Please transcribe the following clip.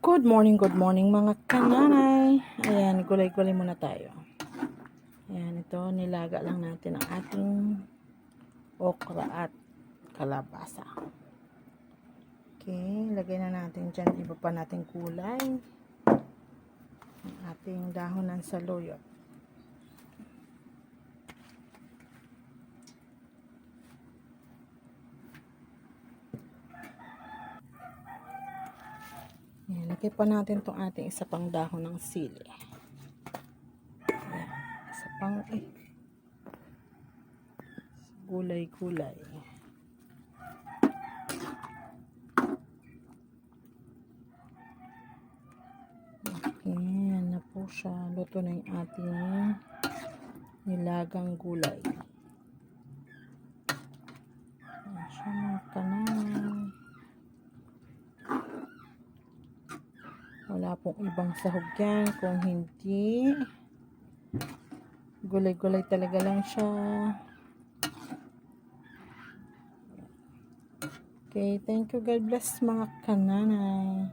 Good morning mga kananay. Ayan, gulay-gulay muna tayo. Ayan, ito, nilaga lang natin ang ating okra at kalabasa. Okay, lagay na natin dyan, iba pa natin kulay. Ang ating dahon ng saluyot. Ayan, lagay pa natin itong ating isa pang dahon ng sili. Ayan, isa pang gulay-gulay. Okay, yan na po siya. Luto na yung ating nilagang gulay. Ayan siya mga kananay. Wala pong ibang sahog yan kung hindi gulay-gulay talaga lang siya. Okay, thank you. God bless mga kananay.